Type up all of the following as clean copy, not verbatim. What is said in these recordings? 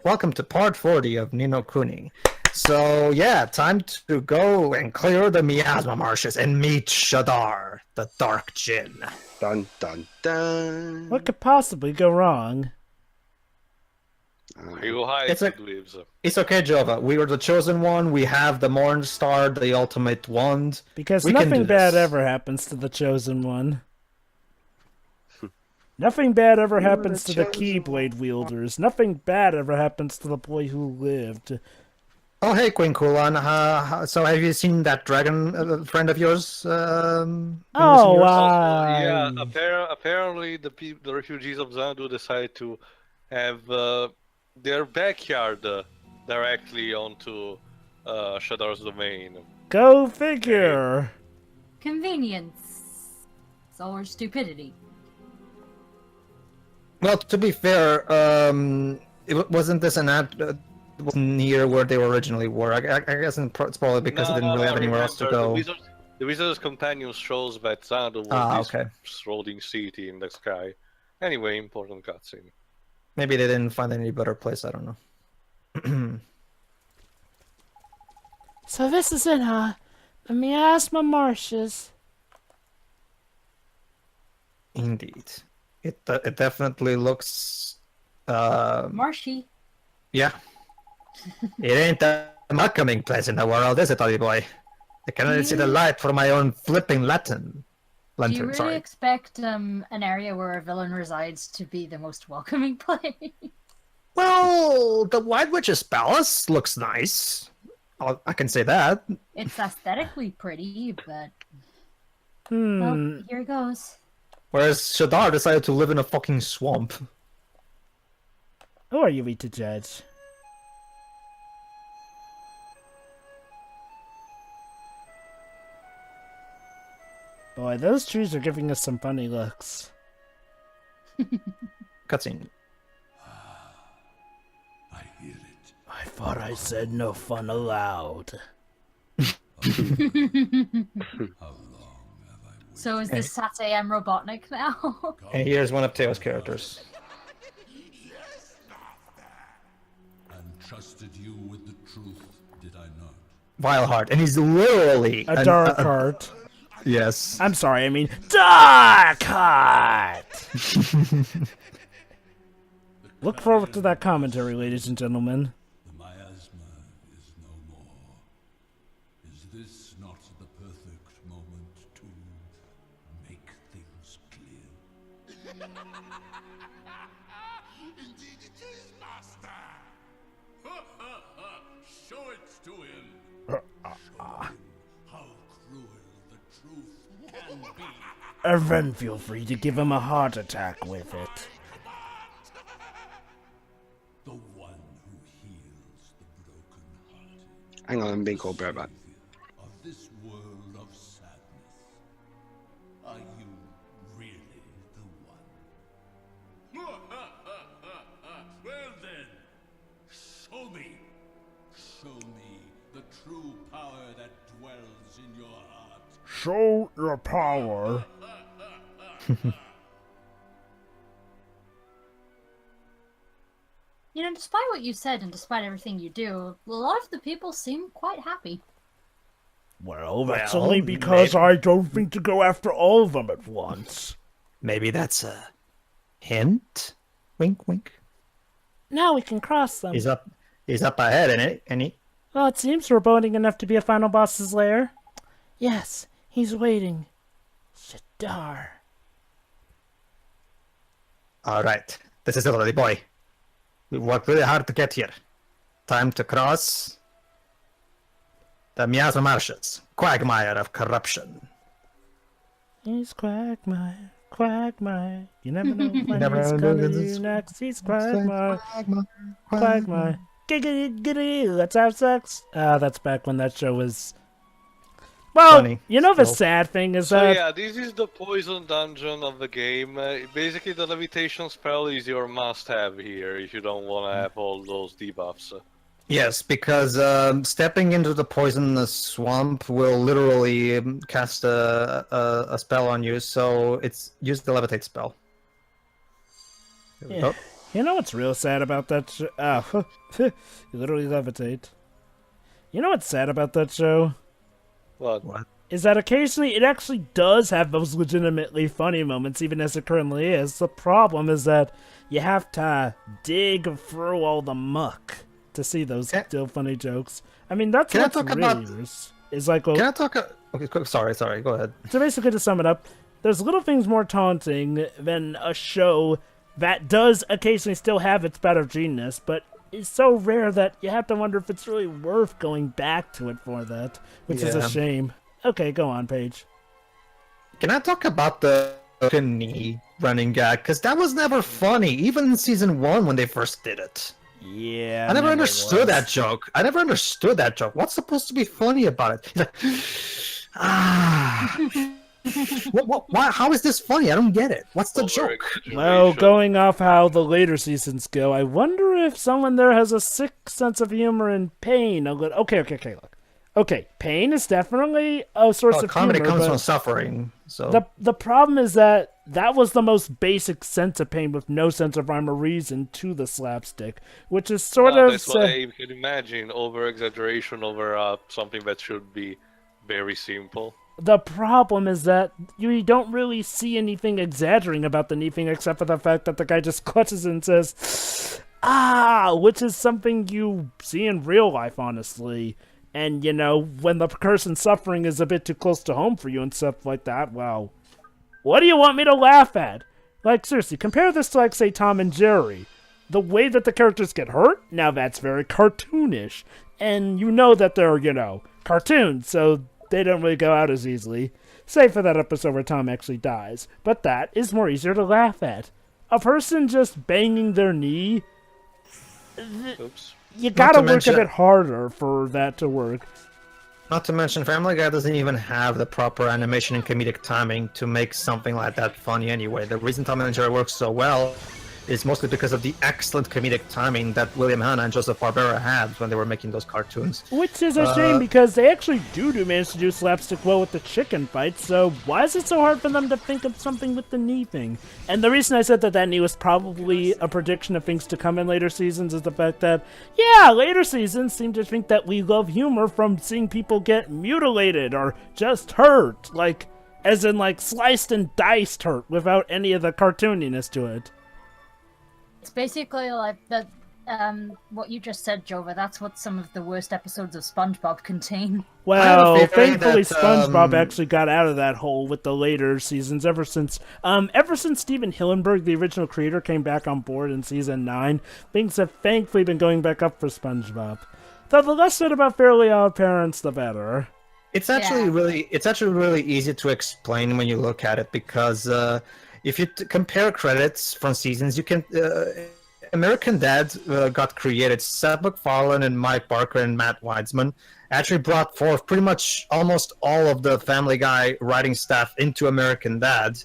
welcome to part 40 of Nino Kuni. So yeah, time to go and clear the miasma marshes and meet Shadar, the Dark Djinn. Dun dun dun. What could possibly go wrong? You hide It's it a- with. It's okay, Jova. We were the chosen one. We have the Morn Star, the ultimate wand. Because We can nothing do bad this. ever happens to the chosen one. Nothing bad ever happens to the Keyblade wielders. Nothing bad ever happens to the boy who lived. Oh, hey, Queen Kulan. So have you seen that dragon friend of yours? Oh, Yeah, apparently the refugees of Zandu decided to have their backyard directly onto Shadar's domain. Go figure. Convenience. Or stupidity. Well, to be fair, wasn't this an ad near where they originally were? I guess it's probably because they didn't really have anywhere else to go. The Wizard's Companion shows that Zandu was this floating city in the sky. Anyway, important cutscene. Maybe they didn't find any better place. I don't know. So this is it, huh? The miasma marshes. Indeed, it definitely looks. Marshy. Yeah, it ain't a welcoming place in the world, is it, Ollie boy? I can only see the light for my own flipping lantern. Do you really Sorry. expect an area where a villain resides to be the most welcoming place? Well, the White Witch's Palace looks nice. I can say that. It's aesthetically pretty, but Hmm. well, here goes. Whereas Shadar decided to live in a fucking swamp. Who are you to judge? Boy, those trees are giving us some funny looks. Cutscene. I hear it. I thought I said no fun allowed. How long have I waited? So is this Satay M Robotnik now? And here's one of Teo's characters. And trusted you with the truth, did I not? Vileheart, and he's literally A dark heart. Yes. I'm sorry, I mean dark heart. Look forward to that commentary, ladies and gentlemen. The miasma is no more. Is this not the perfect moment to make things clear? Indeed it is, Master! Show it to him! Show him how cruel the truth can be. And then feel free to give him a heart attack with it. The one who heals the broken-hearted. Hang on, I'm being called Bearbot. Of this world of sadness, are you really the one? Well then, show me. Show me the true power that dwells in your heart. Show your power. You know, despite what you said and despite everything you do, a lot of the people seem quite happy. Well, that's Well, only because maybe- I don't think to go after all of them at once. Maybe that's a hint? Wink, wink. Now we can cross them. He's up ahead, ain't he? Well, it seems foreboding enough to be a final boss's lair. Yes, he's waiting. Shadar. Alright. This is it, Ollie boy. We worked really hard to get here. Time to cross the miasma marshes. Quagmire of corruption. He's Quagmire, Quagmire. You never know what never he's know gonna when do it's- next. He's Quagmire, Quagmire. Giggity, giggity, let's have sex. That's back when that show was... Well, Funny, you know the still. sad thing is So that... yeah, this is the poison dungeon of the game. Basically, the levitation spell is your must-have here if you don't want to have all those debuffs. Yes, because stepping into the poisonous swamp will literally cast a spell on you, so use the levitate spell. Here we Yeah. go. You know what's real sad about that show? Oh, you literally levitate. You know what's sad about that show? What? Is that occasionally it actually does have those legitimately funny moments, even as it currently is. The problem is that you have to dig through all the muck to see those still funny jokes. I mean, that's what's really is like. Well, Can I talk? Okay, sorry. Go ahead. so basically, to sum it up, there's little things more taunting than a show that does occasionally still have its bout of genius, but is so rare that you have to wonder if it's really worth going back to it for that, which is a shame. Okay, go on, Paige. Can I talk about the Kuni running gag? Because that was never funny, even in season 1 when they first did it. Yeah, I never understood that joke. What's supposed to be funny about it? He's like, why? How is this funny? I don't get it. What's the joke? Well, going off how the later seasons go, I wonder if someone there has a sick sense of humor and pain. Okay, look. Okay, pain is definitely a source of comedy humor. Comes from suffering. So the problem is that was the most basic sense of pain with no sense of rhyme or reason to the slapstick, which is sort of. That's what I can imagine. Over exaggeration over something that should be very simple. The problem is that you don't really see anything exaggerating about the knee thing except for the fact that the guy just clutches and says, which is something you see in real life, honestly. And, when the person suffering is a bit too close to home for you and stuff like that, well, what do you want me to laugh at? Like, seriously, compare this to, say, Tom and Jerry. The way that the characters get hurt, now that's very cartoonish. And you know that they're, cartoons, so they don't really go out as easily. Save for that episode where Tom actually dies. But that is more easier to laugh at. A person just banging their knee... Oops. You gotta work a bit harder for that to work. Not to mention, Family Guy doesn't even have the proper animation and comedic timing to make something like that funny anyway. The reason Tom and Jerry works so well is mostly because of the excellent comedic timing that William Hanna and Joseph Barbera had when they were making those cartoons. Which is a shame, because they actually do manage to do slapstick well with the chicken fight, so why is it so hard for them to think of something with the knee thing? And the reason I said that knee was probably a prediction of things to come in later seasons is the fact that, later seasons seem to think that we love humor from seeing people get mutilated or just hurt, as in sliced and diced hurt without any of the cartooniness to it. It's basically like the what you just said, Jova. That's what some of the worst episodes of SpongeBob contain. Well, thankfully, SpongeBob actually got out of that hole with the later seasons. Ever since Steven Hillenburg, the original creator, came back on board in season 9, things have thankfully been going back up for SpongeBob. Though the less said about Fairly Odd Parents, the better. It's actually really easy to explain when you look at it, because if you compare credits from seasons, you can. American Dad got created. Seth MacFarlane and Mike Barker and Matt Weitzman actually brought forth pretty much almost all of the Family Guy writing staff into American Dad,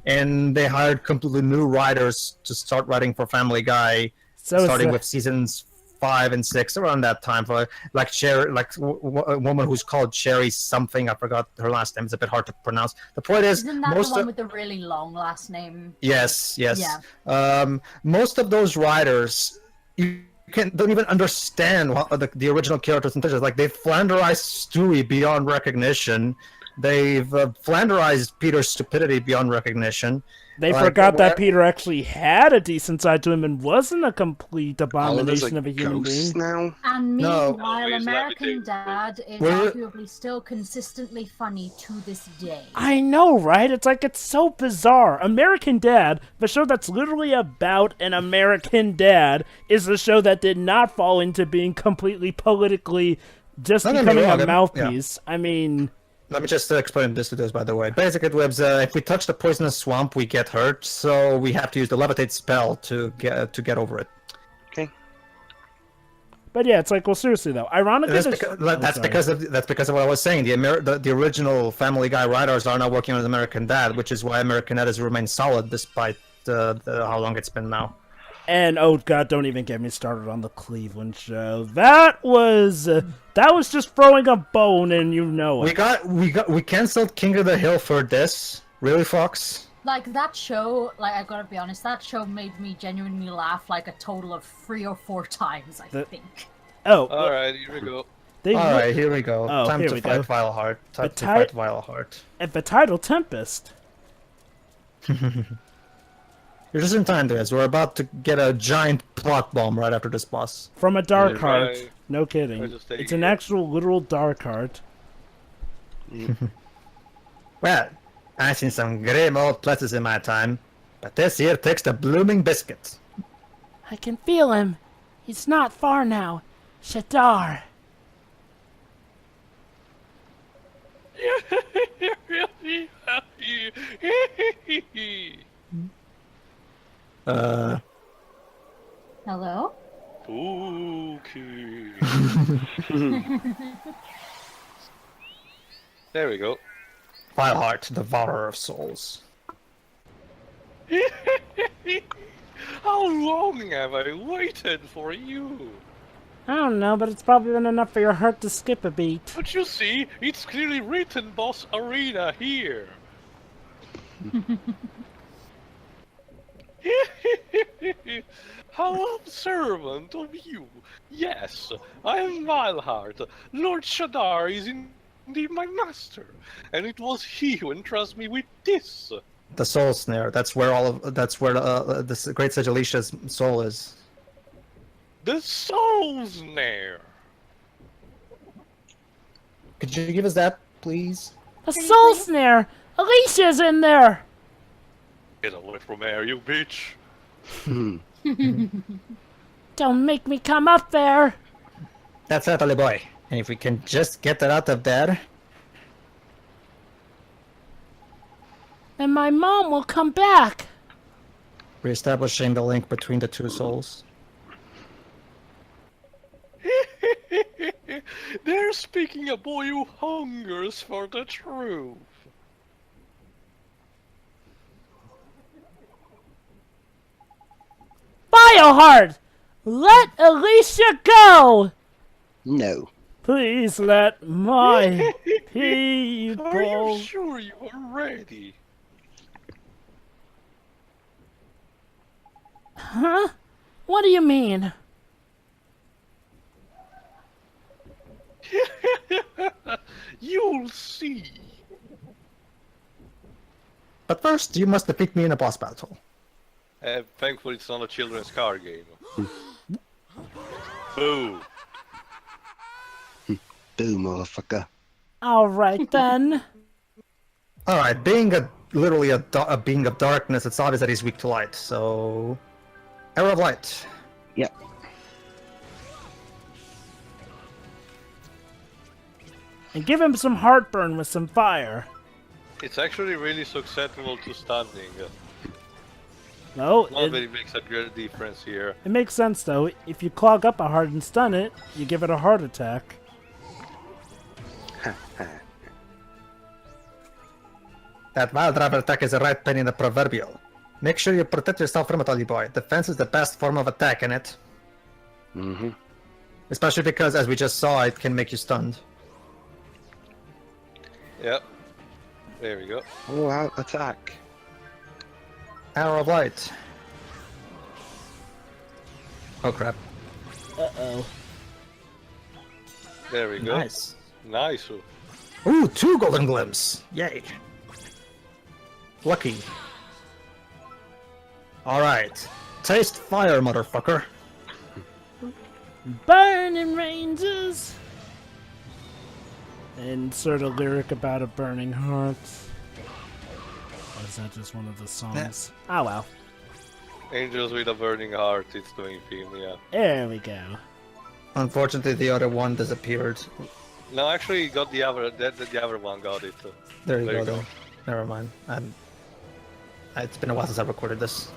and they hired completely new writers to start writing for Family Guy, starting with seasons 5 and 6, around that time, for Sherry, a woman who's called Sherry something. I forgot her last name. It's a bit hard to pronounce. The point is, isn't that the one with the really long last name? Yes. Yeah. Most of those writers, you don't even understand what the original characters and things. They've Flanderized Stewie beyond recognition. They've Flanderized Peter's stupidity beyond recognition. They forgot that Peter actually had a decent side to him and wasn't a complete abomination of a human being. Now? And meanwhile, No. American Dad is arguably still consistently funny to this day. I know, right? It's so bizarre. American Dad, the show that's literally about an American dad, is the show that did not fall into being completely politically just becoming a mouthpiece. Yeah. I mean... Let me just explain this to those, by the way. Basically, if we touch the poisonous swamp, we get hurt, so we have to use the levitate spell to get over it. Okay. But yeah, well, seriously though, ironically, that's because of what I was saying. The original Family Guy writers are now working on American Dad, which is why American Dad has remained solid despite how long it's been now. And oh god, don't even get me started on the Cleveland show. That was just throwing a bone, and you know it. We canceled King of the Hill for this. Really, Fox? Like, that show, like, I gotta be honest, that show made me genuinely laugh like a total of 3 or 4 times, I think. Oh, Alright, here we go. Alright, here we go. Oh, Time here to we fight go. Vileheart. Time But to fight Vileheart. At the title Tempest. You're just in time, guys. We're about to get a giant plot bomb right after this boss. From a dark Yeah, heart. right. No kidding. I just take It's it. an actual literal dark heart. Well, I've seen some grim old places in my time, but this here takes the blooming biscuit. I can feel him. He's not far now. Shadar. Hello? Okay. There we go. Vileheart, devourer of souls. How long have I waited for you? I don't know, but it's probably been enough for your heart to skip a beat. But you see, it's clearly written Boss Arena here. How observant of you. Yes, I am Vileheart. Lord Shadar is indeed my master, and it was he who entrusted me with this. The soul snare. That's where that's where this great Sage Alicia's soul is. The Soul Snare. Could you give us that, please? A soul snare! Alicia's in there! Get away from there, you bitch. Don't make me come up there! That's right, Ollie boy. And if we can just get that out of there. And my mom will come back! Reestablishing the link between the two souls. They're speaking a boy who hungers for the truth. Vileheart! Let Alicia go! No. Please let my Are people... you sure you are ready? Huh? What do you mean? You'll see. But first, you must defeat me in a boss battle. Thankfully, it's not a children's card game. Boo. Boo, motherfucker. Alright then. Alright, being literally a being of darkness, it's obvious that he's weak to light, so... Arrow of Light. Yep. And give him some heartburn with some fire. It's actually really susceptible to stunning. No, Not that it makes a great difference here. it makes sense though. If you clog up a heart and stun it, you give it a heart attack. That Vile Driver attack is a right penny in the proverbial. Make sure you protect yourself from it, Ollie boy. Defense is the best form of attack in it. Mm-hmm. Especially because, as we just saw, it can make you stunned. Yep. There we go. Oh, out attack. Arrow of Light. Oh crap. Uh-oh. There we go. Nice. Nice. Ooh, 2 Golden Glimpse. Yay. Lucky. Alright. Taste fire, motherfucker. Burning ranges! Insert a lyric about a burning heart. Or is that just one of the songs? Oh well. Angels with a burning heart, it's doing theme, yeah. There we go. Unfortunately, the other one disappeared. No, actually, he got the other. The other one got it. There you There go, you go. though. Never mind. It's been a while since I recorded this.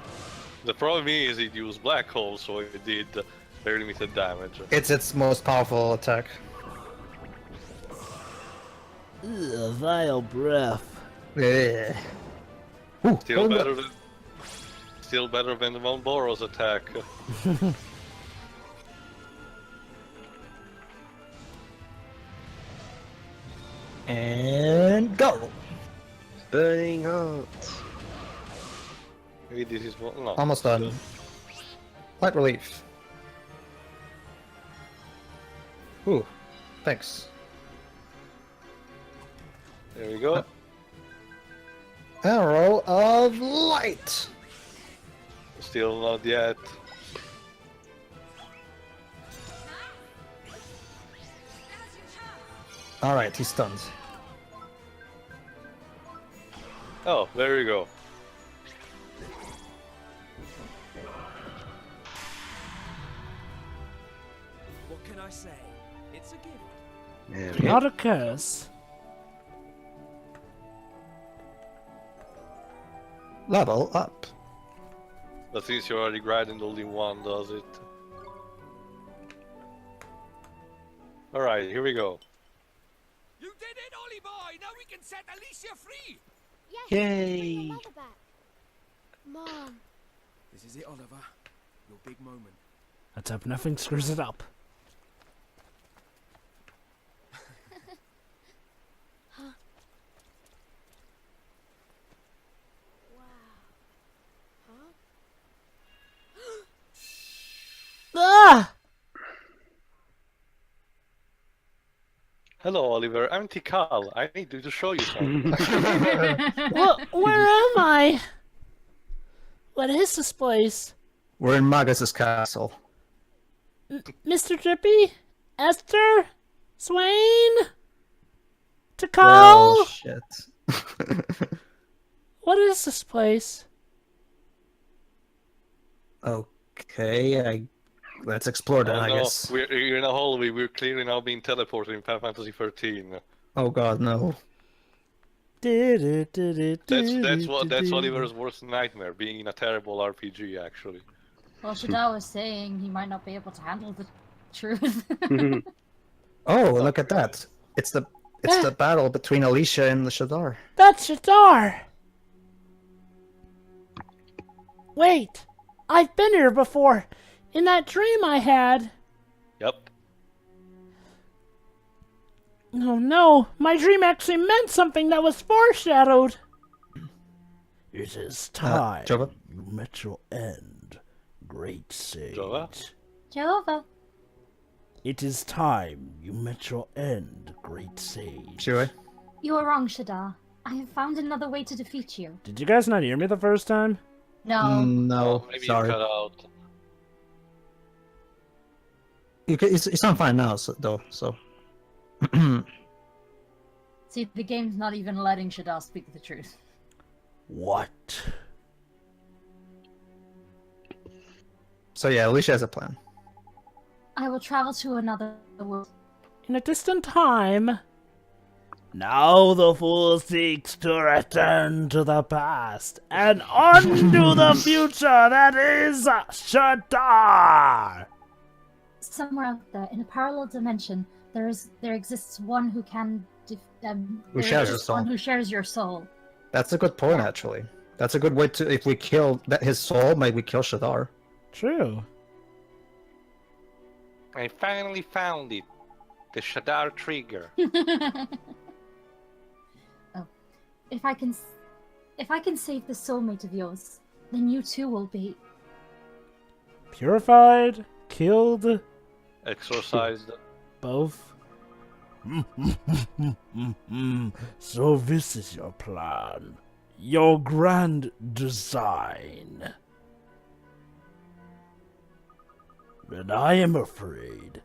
The problem is it used black hole, so it did very limited damage. It's its most powerful attack. Ugh, vile breath. Yeah. Ooh, Still Golden better than. Still better than the Von Boros attack. And go! Burning hearts. maybe this is what. No. Almost done. Light relief. Ooh, thanks. There we go. Arrow of light. Still not yet. Alright, he's stunned. Oh, there you go. What can I say? It's a gift. There we go. Not a curse. Level up. But since you're already grinding, only one does it. Alright, here we go. You did it, Ollie boy! Now we can set Alicia free! Yes, Yay. bring your mother back. Mom. This is it, Oliver. Your big moment. Let's hope nothing screws it up. Ah! Hello, Oliver. I'm Tikal. I need to show you something. Well, where am I? What is this place? We're in Magus's castle. Mr. Drippy? Esther? Swain? Tikal? Well, shit. What is this place? Okay, let's explore then, Oh, I no. guess. We're in a hallway. We're clearly now being teleported in Final Fantasy 13. Oh god, no. That's Oliver's worst nightmare, being in a terrible RPG, actually. Well, Shadar was saying he might not be able to handle the truth. Oh, look at that. It's the battle between Alicia and the Shadar. That's Shadar! Wait! I've been here before! In that dream I had! Yep. Oh no! My dream actually meant something that was foreshadowed! It is time Jova? you met your end, great sage. Jova? Jehovah. It is time you met your end, great sage. Sure. You are wrong, Shadar. I have found another way to defeat you. Did you guys not hear me the first time? No. No, Maybe sorry. you cut out. It's on fine now, though, so... See, the game's not even letting Shadar speak the truth. What? So yeah, Alicia has a plan. I will travel to another world. In a distant time. Now the fool seeks to return to the past and undo the future that is Shadar! Somewhere out there, in a parallel dimension, there exists one who can Who shares your soul. One who shares your soul. That's a good point, actually. That's a good way to... If we kill his soul, might we kill Shadar? True. I finally found it. The Shadar trigger. Oh, if I can save the soulmate of yours, then you too will be. Purified? Killed? Exorcised. Both? So this is your plan. Your grand design. And I am afraid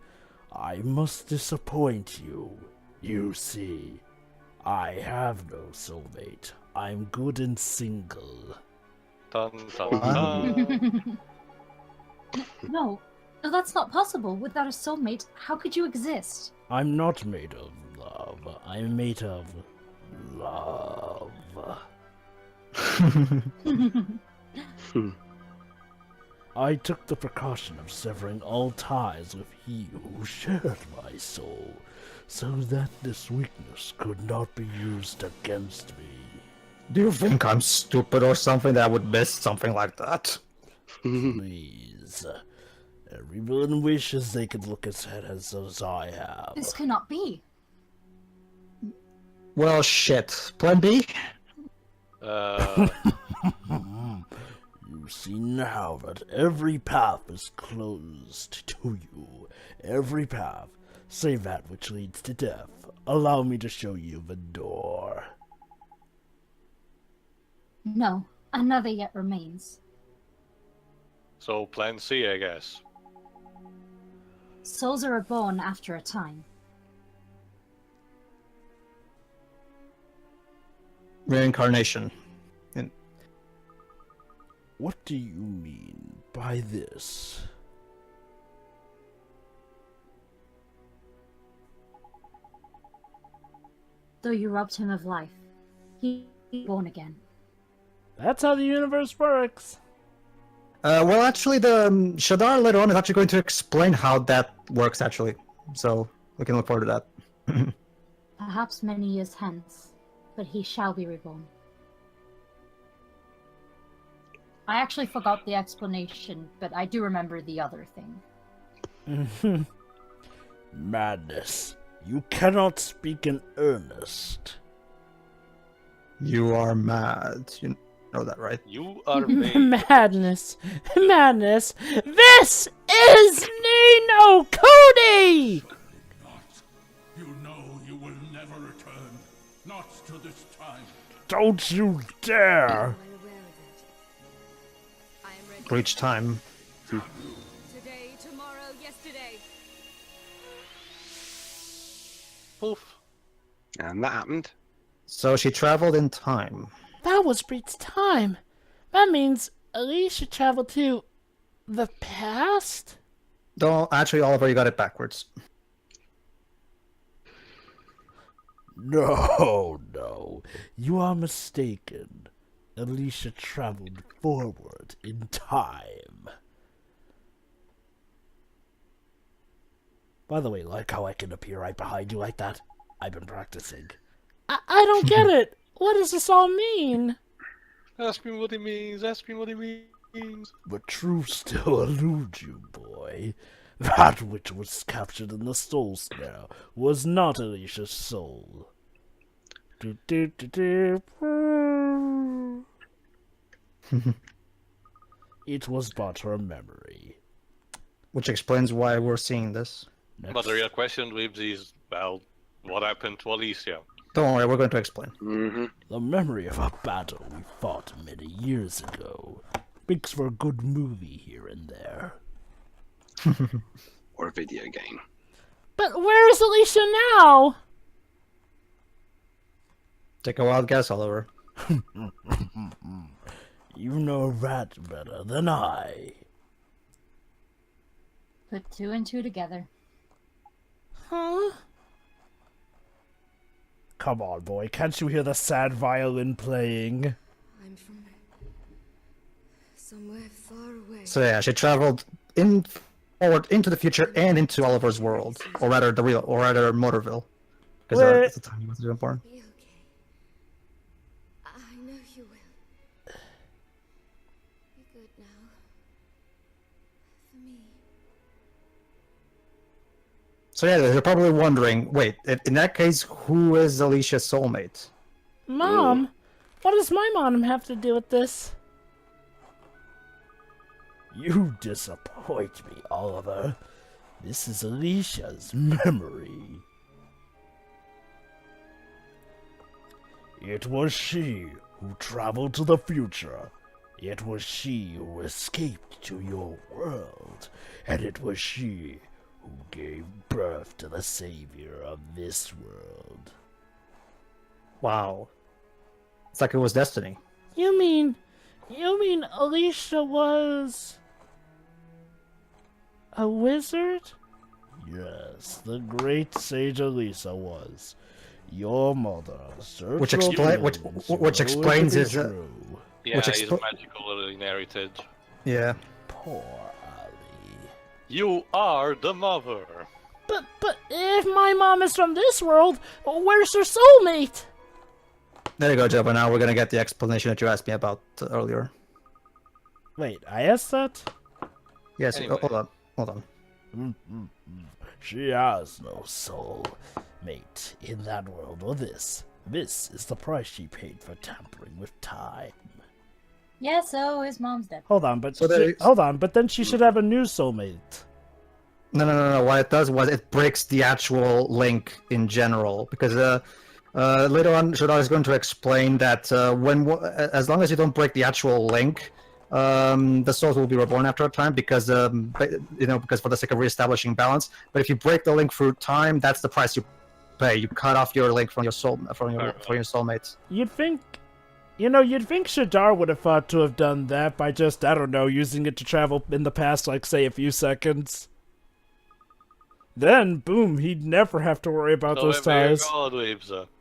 I must disappoint you. You see, I have no soulmate. I'm good and single. Dun, dun, dun. No, that's not possible. Without a soulmate, how could you exist? I'm not made of love. I'm made of love. I took the precaution of severing all ties with he who shared my soul, so that this weakness could not be used against me. Do you think I'm stupid or something that I would miss something like that? Please. Everyone wishes they could look as head as I have. This cannot be. Well, shit. Plan B? You see now that every path is closed to you. Every path, save that which leads to death. Allow me to show you the door. No, another yet remains. So plan C, I guess. Souls are reborn after a time. Reincarnation. What do you mean by this? Though you robbed him of life, he is born again. That's how the universe works. Well, actually, the Shadar later on is actually going to explain how that works, actually. So we can look forward to that. Perhaps many years hence, but he shall be reborn. I actually forgot the explanation, but I do remember the other thing. Madness. You cannot speak in earnest. You are mad. You know that, right? You are made. Madness. Madness. This is Nino Kuni! Not. You know you will never return. Not to this time. Don't you dare! I'm aware of it. I am ready. Breach time. Today, tomorrow, yesterday. Poof. And that happened. So she traveled in time. That was Breed's time. That means Alicia traveled to the past? No, actually, Oliver, you got it backwards. No. You are mistaken. Alicia traveled forward in time. By the way, like how I can appear right behind you like that? I've been practicing. I don't get it. What does this all mean? Ask me what it means. Ask me what it means. The truth still eludes you, boy. That which was captured in the soul snare was not Alicia's soul. It was but her memory. Which explains why we're seeing this. But the real question, Weebs, is, well, what happened to Alicia? Don't worry, we're going to explain. Mm-hmm. The memory of a battle we fought many years ago makes for a good movie here and there. Or a video game. But where is Alicia now? Take a wild guess, Oliver. You know that better than I. Put two and two together. Huh? Come on, boy. Can't you hear the sad violin playing? I'm from somewhere far away. So yeah, she traveled forward into the future and into Oliver's world, or rather Motorville, because that's the time he was born. Be okay. I know you will. Be good now. For me. So yeah, they're probably wondering, wait, in that case, who is Alicia's soulmate? Mom? What does my mom have to do with this? You disappoint me, Oliver. This is Alicia's memory. It was she who traveled to the future. It was she who escaped to your world. And it was she who gave birth to the savior of this world. Wow. It's like it was destiny. You mean Alicia was a wizard? Yes, the great sage Alicia was. Your mother, Which explains his. Yeah, Which he's magical inherited. Yeah. Poor Ali. You are the mother. But if my mom is from this world, where's her soulmate? There you go, Joe. But now we're gonna get the explanation that you asked me about earlier. Wait, I asked that? Yes. Anyway. Hold on. She has no soul, mate, in that world or this. This is the price she paid for tampering with time. Yeah, so his mom's dead. Hold on, but So there is- hold on, but then she should have a new soulmate. No. What it does was it breaks the actual link in general, because later on Shadar is going to explain that as long as you don't break the actual link, the souls will be reborn after a time, because because for the sake of reestablishing balance. But if you break the link through time, that's the price you pay. You cut off your link from your soulmates. You'd think Shadar would have thought to have done that by just, I don't know, using it to travel in the past, like, say, a few seconds. Then, boom, he'd never have to worry about those ties.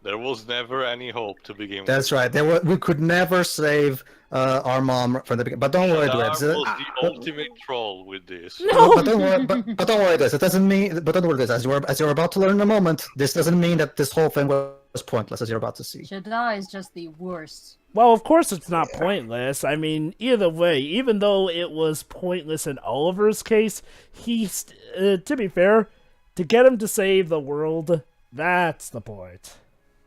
There was never any hope to begin with. That's right. We could never save our mom from the beginning. But don't worry, Shadar Dwebs. was the ultimate troll with this. But don't worry. But don't worry. This. It doesn't mean. But don't worry. This. As you're about to learn in a moment, this doesn't mean that this whole thing was pointless, as you're about to see. Shadar is just the worst. Well, of course it's not pointless. I mean, either way, even though it was pointless in Oliver's case, to be fair, to get him to save the world, that's the point.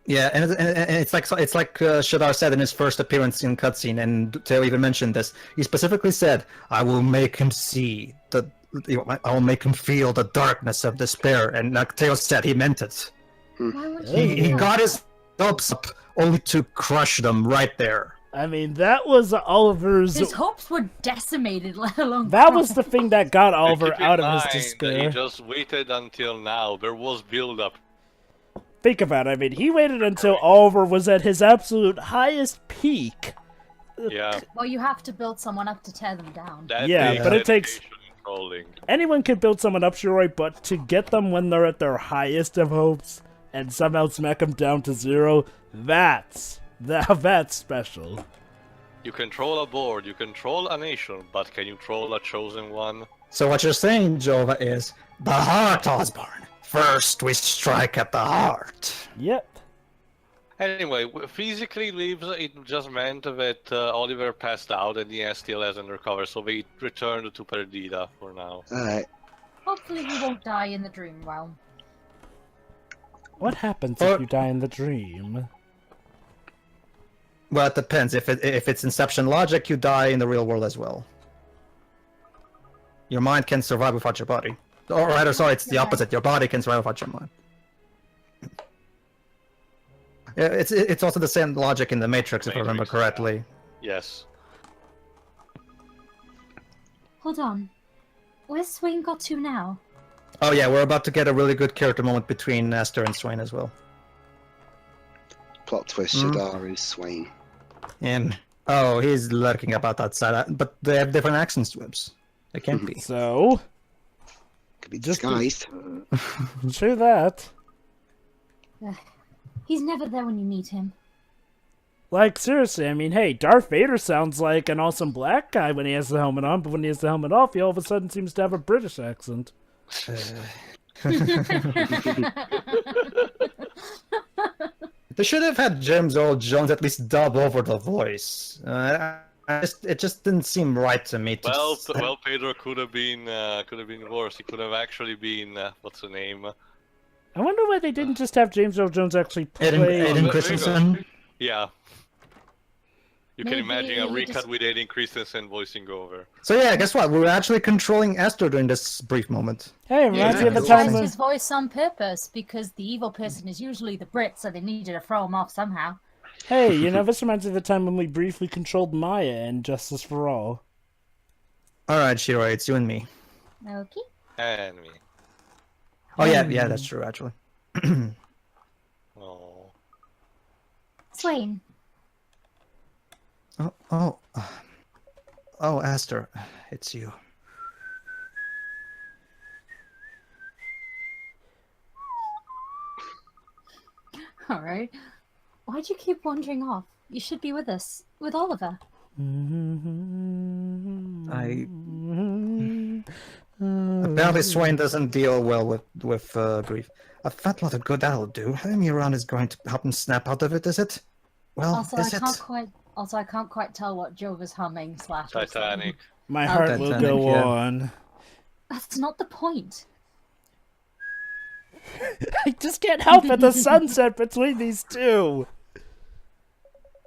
Yeah, and it's like Shadar said in his first appearance in cutscene, and Teo even mentioned this. He specifically said, "I will make him see I will make him feel the darkness of despair." And like Teo said, he meant it. Why would He got his hopes up only to crush them right there. I mean, that was Oliver's... His hopes were decimated, let alone... That was the thing that got Oliver Keep in out of his mind that despair. He just waited until now. There was build-up. Think about it. I mean, he waited until Oliver was at his absolute highest peak. Yeah. Well, you have to build someone up to tear them down. That Yeah, takes but it takes... dedication and trolling. Anyone can build someone up, Shiroi, but to get them when they're at their highest of hopes and somehow smack them down to zero, that's special. You control a board, you control a nation, but can you troll a chosen one? So what you're saying, Jova, is the heart, Osborne. First, we strike at the heart. Yep. Anyway, physically leaves it just meant that Oliver passed out and he still hasn't recovered, so they returned to Perdita for now. Alright. Hopefully he won't die in the dream realm. What happens if you die in the dream? Well, it depends. If it's Inception logic, you die in the real world as well. Your mind can survive without your body. Or rather, sorry, it's the opposite. Your body can survive without your mind. Yeah, it's also the same logic in the Matrix, if I remember correctly. Yes. Hold on. Where's Swain got to now? Oh yeah, we're about to get a really good character moment between Esther and Swain as well. Plot twist, Shadar is Swain. And he's lurking about outside, but they have different accents to him. They can't be. So, Could be Just disguised. true that. He's never there when you meet him. Like, seriously, I mean, hey, Darth Vader sounds like an awesome black guy when he has the helmet on, but when he has the helmet off, he all of a sudden seems to have a British accent. They should have had James Earl Jones at least dub over the voice. It just didn't seem right to me. Well, Pedro could have been worse. He could have actually been what's the name? I wonder why they didn't just have James Earl Jones actually play... Aiden Christensen. Yeah. You can Maybe imagine a he recut just- with Aiden Christensen voicing over. So yeah, guess what? We were actually controlling Esther during this brief moment. Hey, reminds me of the He time disguised when... his voice on purpose because the evil person is usually the Brit, so they needed to throw him off somehow. Hey, you know, this reminds me of the time when we briefly controlled Maya in Justice for All. Alright, Shiroi, it's you and me. Okay. And me. Oh yeah, that's true, actually. Oh. Swain. Oh, Esther, it's you. Alright. Why'd you keep wandering off? You should be with us. With Oliver. Apparently Swain doesn't deal well with grief. A fat lot of good that'll do. Having me around is going to help him snap out of it, is it? Well, Also, is I it? can't quite tell what Jova's humming / Titanic. My heart will go Titanic, yeah. on. That's not the point. I just can't help it, the sunset between these two.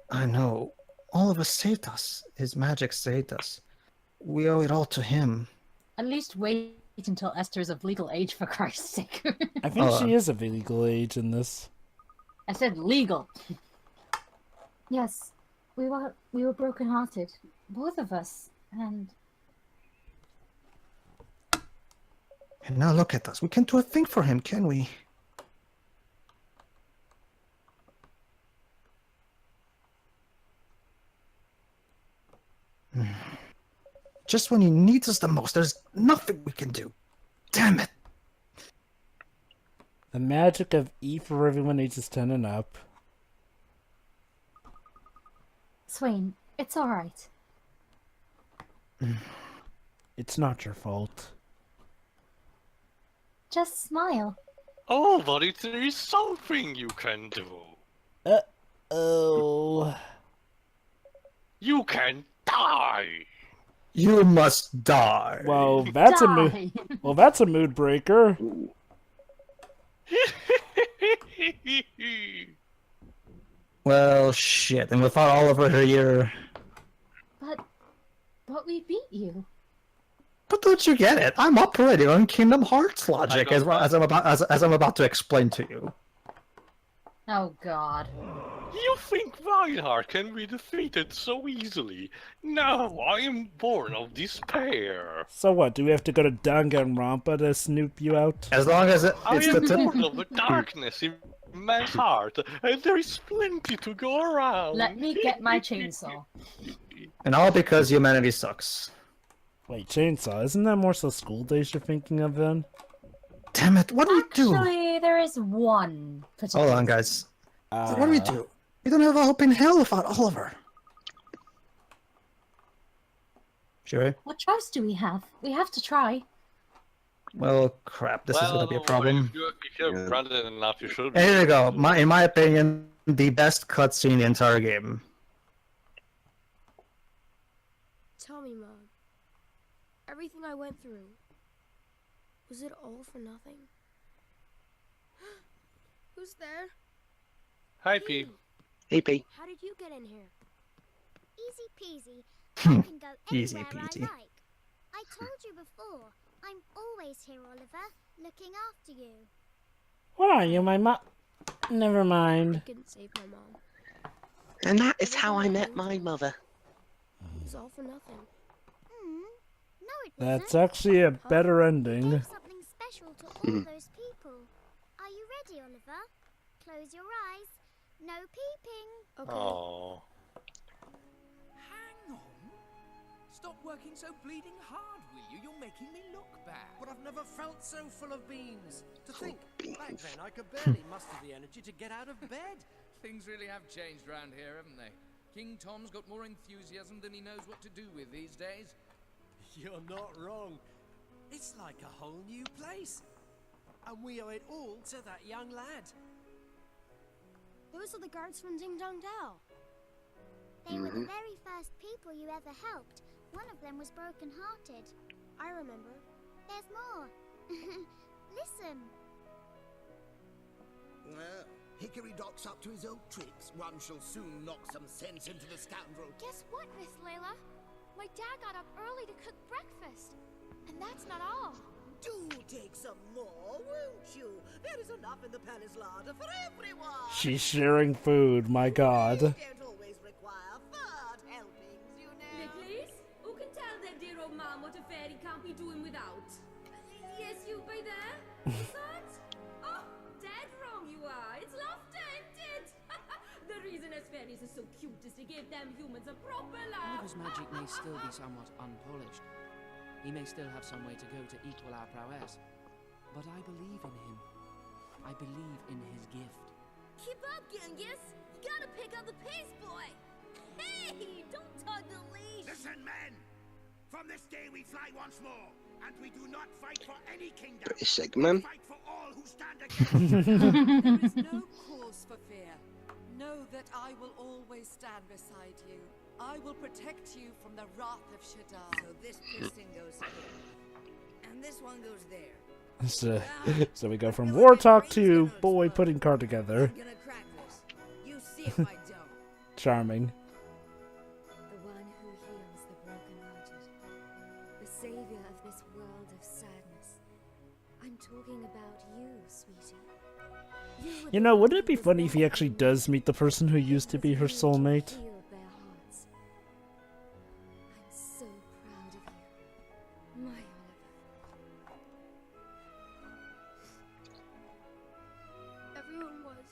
I know. all of us saved us. His magic saved us. We owe it all to him. At least wait until Esther is of legal age, for Christ's sake. I think she is of legal age in this. I said legal. Yes, we were brokenhearted, both of us, and now look at us. We can't do a thing for him, can we? Just when he needs us the most, there's nothing we can do. Damn it. The magic of E for everyone ages 10 and up. Swain, it's alright. It's not your fault. Just smile. Oh, but there is something you can do. Oh. You can die. You must die. Well, that's a mood. Well, that's a mood breaker. Well, shit. And without Oliver here... But we beat you. But don't you get it? I'm operating on Kingdom Hearts logic as I'm about to explain to you. Oh God. You think Reinhardt can be defeated so easily? No, I am born of despair. So what? Do we have to go to Danganronpa to snoop you out? As long as I it's am the born of the darkness in man's heart, and there is plenty to go around. Let me get my chainsaw. And all because humanity sucks. Wait, chainsaw? Isn't that more so School Days you're thinking of then? Damn it! What do we do? Actually, there is one particular. Hold on, guys. What do we do? We don't have a hope in hell without Oliver. Sure. What choice do we have? We have to try. Well, crap. This is gonna be a problem. If you're branded enough, you should. And here we go. In my opinion, the best cutscene in the entire game. Tell me, Mom. Everything I went through, was it all for nothing? Who's there? Hi, P. Hey, P. How did you get in here? Easy peasy. I can go Easy anywhere peasy. I like. I told you before, I'm always here, Oliver, looking after you. What are you, my mom? Never mind. I couldn't save my mom. And that is how I met my mother. It was all for nothing. No, it That's wasn't. actually a better ending. Gave something special to all those people. Are you ready, Oliver? Close your eyes. No peeping. Okay. Oh. Hang on. Stop working so bleeding hard, will you? You're making me look bad. But I've never felt so full of beans. To think, back beans. then I could barely muster the energy to get out of bed. Things really have changed round here, haven't they? King Tom's got more enthusiasm than he knows what to do with these days. You're not wrong. It's like a whole new place. And we owe it all to that young lad. Those are the guards from Ding Dong Dell. They were the very first people you ever helped. One of them was broken-hearted. I remember. There's more. Listen. Well, Hickory docks up to his old tricks. One shall soon knock some sense into the scoundrel. Guess what, Miss Layla? My dad got up early to cook breakfast. And that's not all. Do take some more, won't you? There is enough in the palace larder for everyone. She's sharing food, my god. You don't always require third helpings, you know. Nicholas, who can tell their dear old man what a fairy can't be doing without? Yes, you by there? What's that? Oh, dead wrong you are. It's laughter, isn't it? The reason as fairies are so cute is to give them humans a proper laugh. Oliver's magic may still be somewhat unpolished. He may still have some way to go to equal our prowess. But I believe in him. I believe in his gift. Keep up, Genghis. You gotta pick up the pace, boy. Hey, don't tug the leash. Listen, men! From this day we fly once more, and we do not fight for any kingdom. British segment. Fight for all who stand against There is no cause for fear. Know that I will always stand beside you. I will protect you from the wrath of Shadar. So this piston goes here, and this one goes there. So we go from war talk to boy putting car together. I'm gonna crack this. You see if I don't. Charming. about you, sweetie. You know, wouldn't it be funny if he actually does meet the person who used to be her soulmate? Healed their hearts. I'm so proud of you, my Oliver. Everyone was.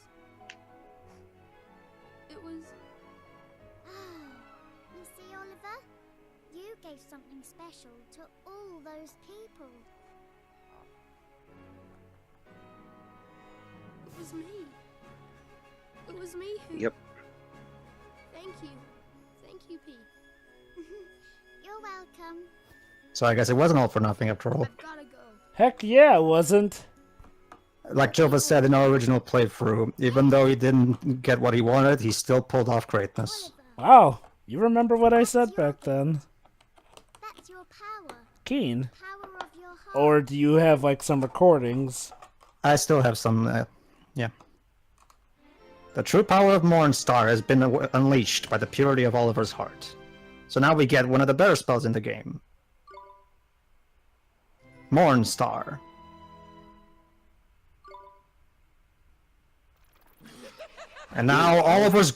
It was. You see, Oliver? You gave something special to all those people. It was me. It was me who. Yep. Thank you. Thank you, P. You're welcome. So I guess it wasn't all for nothing after all. I've gotta go. Heck yeah, it wasn't. Like Jova said in our original playthrough, even though he didn't get what he wanted, he still pulled off greatness. Wow, you remember what I said back then. That's your power. Keen. Power of your heart. Or do you have, like, some recordings? I still have some, yeah. The true power of Mornstar has been unleashed by the purity of Oliver's heart. So now we get one of the better spells in the game. Mornstar. And now Oliver's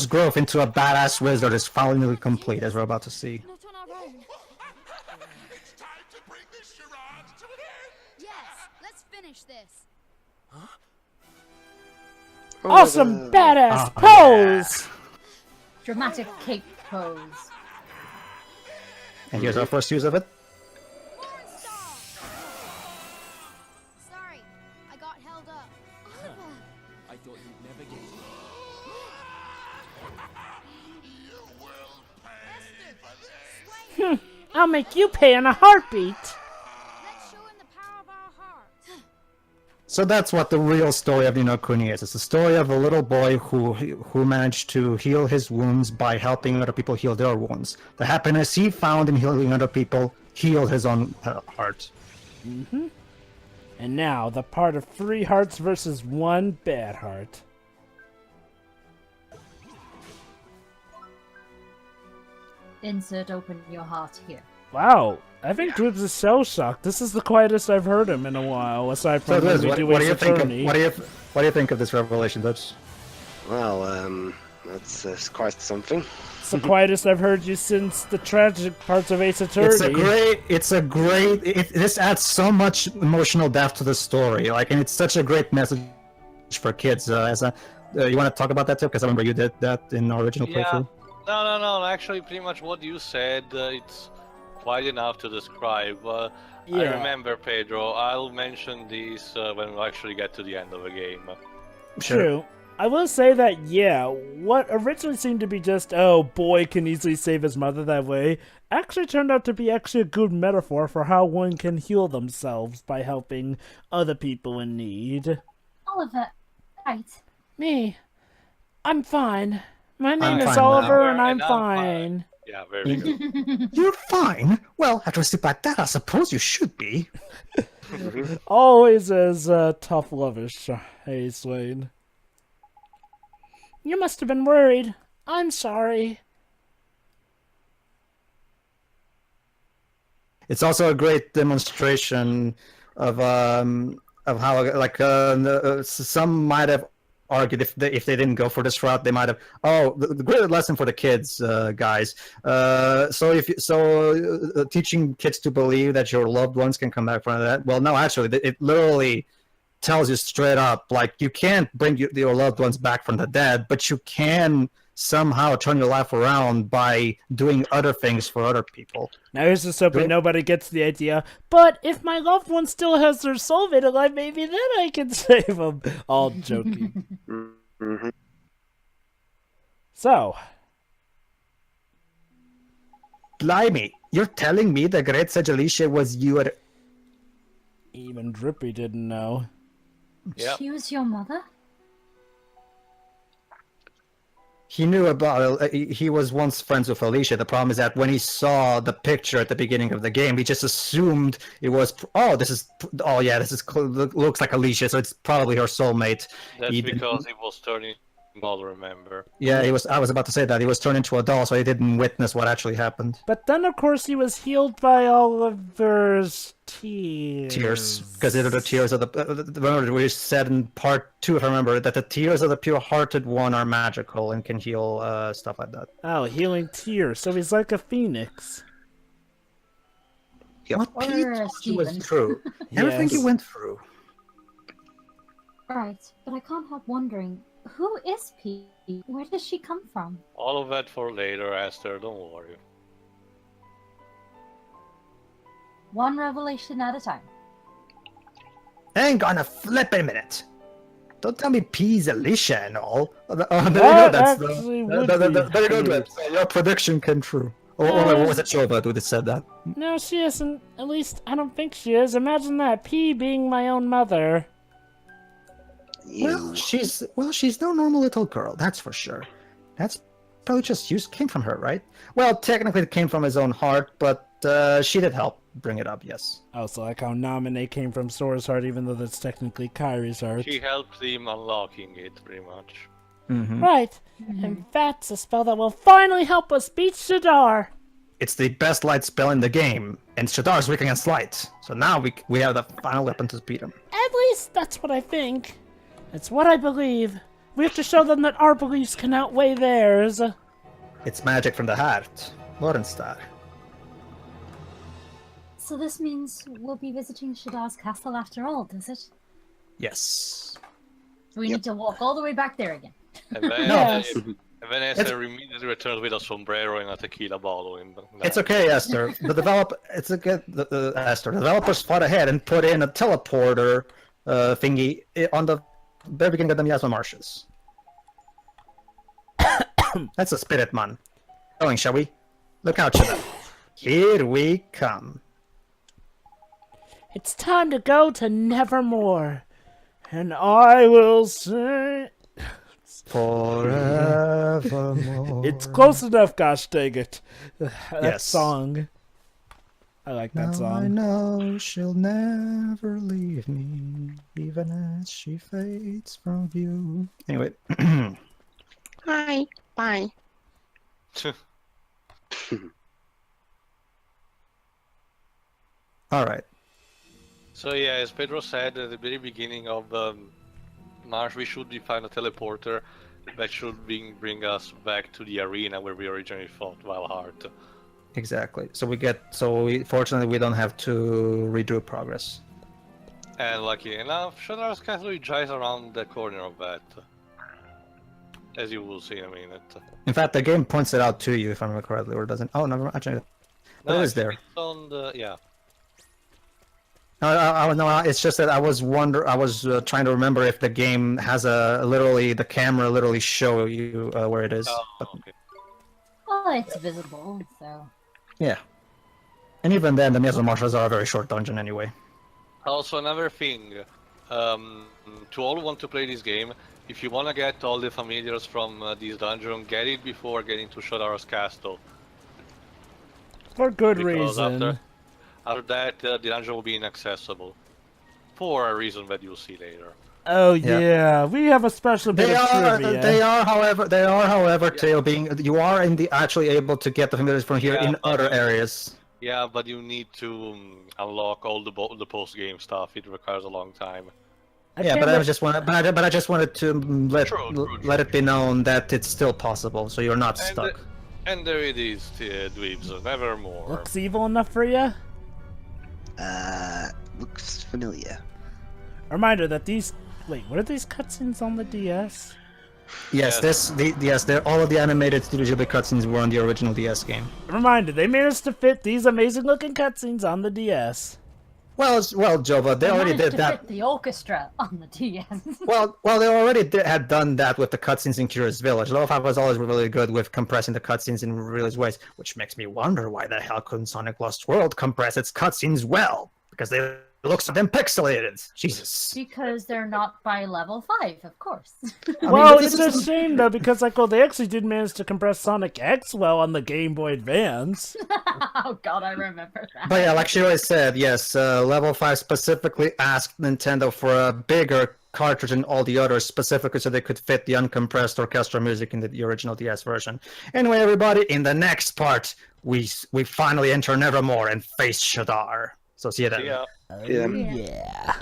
growth into a badass wizard is finally complete, as we're about to see. Not on our own. It's time to bring this charade to an end! Yes, let's finish this. Awesome badass pose! Dramatic cape pose. And here's our first use of it. Sorry, I got held up. Oliver! I thought you'd never get it. You will pay for this! I'll make you pay in a heartbeat. Let's show him the power of our heart. So that's what the real story of Ni no Kuni is. It's the story of a little boy who managed to heal his wounds by helping other people heal their wounds. The happiness he found in healing other people healed his own heart. Mm-hmm. And now, the part of 3 hearts versus 1 bad heart. Insert open your heart here. Wow, I think Dribs is shell-shocked. This is the quietest I've heard him in a while, aside from So Liz, when we do what do you Ace think? Attorney. What do you think of this revelation, Dutch? Well, that's quite something. It's the quietest I've heard you since the tragic parts of Ace Attorney. This adds so much emotional depth to the story, like, and it's such a great message for kids. You want to talk about that too? Because I remember you did that in our original playthrough. No. Actually, pretty much what you said, it's quite enough to describe. I remember, Pedro. I'll mention these when we actually get to the end of the game. True. I will say that, yeah, what originally seemed to be just, oh, boy can easily save his mother that way, actually turned out to be actually a good metaphor for how one can heal themselves by helping other people in need. Oliver, right. Me. I'm fine. My name I'm is fine Oliver, now. and I'm fine. Yeah, very good. You're fine? Well, after a sleep like that, I suppose you should be. Always as tough lovish, hey, Swain. You must have been worried. I'm sorry. It's also a great demonstration of how, like, some might have argued if they didn't go for this route, they might have. Oh, the great lesson for the kids, guys. Teaching kids to believe that your loved ones can come back from that. Well, no, actually, it literally tells you straight up, like, you can't bring your loved ones back from the dead, but you can somehow turn your life around by doing other things for other people. Now here's just hoping nobody gets the idea, but if my loved one still has their soulmate alive, maybe then I can save them. All joking. So. Blimey, you're telling me the great Sajalisha was your... Even Drippy didn't know. Yep. She was your mother? He knew about it. He was once friends with Alicia. The problem is that when he saw the picture at the beginning of the game, he just assumed it was, this looks like Alicia, so it's probably her soulmate. That's because he was turning all remember. Yeah, he was. I was about to say that he was turned into a doll, so he didn't witness what actually happened. But then, of course, he was healed by Oliver's tears. Tears, because they're the tears of the. Remember, we said in part 2, if I remember, that the tears of the pure-hearted one are magical and can heal stuff like that. Oh, healing tears. So he's like a phoenix. Yeah, what Pete was through. Everything he went through. Right, but I can't help wondering, who is Pete? Where does she come from? All of that for later, Esther, don't worry. One revelation at a time. Hang on a flippin' minute. Don't tell me P's Alicia and all. There you go, that's there you go, Gleb. Your prediction came true. Or was it Jova who said that? No, she isn't. At least, I don't think she is. Imagine that, P being my own mother. Well, she's no normal little girl, that's for sure. That's probably just came from her, right? Well, technically it came from his own heart, but she did help bring it up, yes. Also, like how Nominate came from Sora's heart, even though that's technically Kyrie's heart. She helped him unlocking it, pretty much. Mm-hmm. Right, and that's a spell that will finally help us beat Shadar. It's the best light spell in the game, and Shadar's weak against light. So now we have the final weapon to beat him. At least that's what I think. It's what I believe. We have to show them that our beliefs can outweigh theirs. It's magic from the heart. Lorenstar. So this means we'll be visiting Shadar's castle after all, does it? Yes. So we need to walk all the way back there again. And then, and then Esther immediately returns with a sombrero and a tequila bottle. It's okay, Esther. It's okay, Esther. The developers fought ahead and put in a teleporter thingy on the very beginning of the Miasma Marshes. That's a spirit man. Going, shall we? Look out, Shadar. Here we come. It's time to go to Nevermore. And I will say... Forevermore. It's close enough, gosh dang it. That Yes. song. I like that song. I know she'll never leave me, even as she fades from view. Anyway. Hi. Bye. Alright. So yeah, as Pedro said at the very beginning of March, we should find a teleporter that should bring us back to the arena where we originally fought Valhart. Exactly. Fortunately we don't have to redo progress. And lucky enough, Shadar's castle is just around the corner of that. As you will see in a minute. In fact, the game points it out to you, if I remember correctly, or doesn't. Oh, never actually. But it is there. It's on the, yeah. No, it's just that I was trying to remember if the game has the camera literally show you where it is. Oh, but, okay. Well, it's visible, so... Yeah. And even then, the Miasma Marshes are a very short dungeon anyway. Also, another thing, to all who want to play this game, if you want to get all the familiars from this dungeon, get it before getting to Shadar's castle. For good Because reason. After that, the dungeon will be inaccessible. For a reason that you'll see later. Oh yeah, we have a special bit of trivia. They are, however, Tail, you are actually able to get the familiars from here in other areas. Yeah, but you need to unlock all the post-game stuff. It requires a long time. Yeah, but I just wanted to let it be known that it's still possible, so you're not stuck. And there it is, Dweebs, Nevermore. Looks evil enough for you? Looks familiar. Reminder that these... Wait, what are these cutscenes on the DS? Yes, all of the animated Studio Ghibli cutscenes were on the original DS game. Reminder, they managed to fit these amazing-looking cutscenes on the DS. Well, Jova, they already did that. Fit the orchestra on the DS. Well, they already had done that with the cutscenes in Curious Village. Lo-Fi was always really good with compressing the cutscenes in really ways, which makes me wonder why the hell couldn't Sonic Lost World compress its cutscenes well? Because they look so damn pixelated. Jesus. Because they're not by level 5, of course. Well, it's a shame, though, because they actually did manage to compress Sonic X well on the Game Boy Advance. Oh god, I remember that. But yeah, like she always said, yes, level 5 specifically asked Nintendo for a bigger cartridge and all the others specifically so they could fit the uncompressed orchestral music in the original DS version. Anyway, everybody, in the next part, we finally enter Nevermore and face Shadar. So see you then. Yeah. Yeah.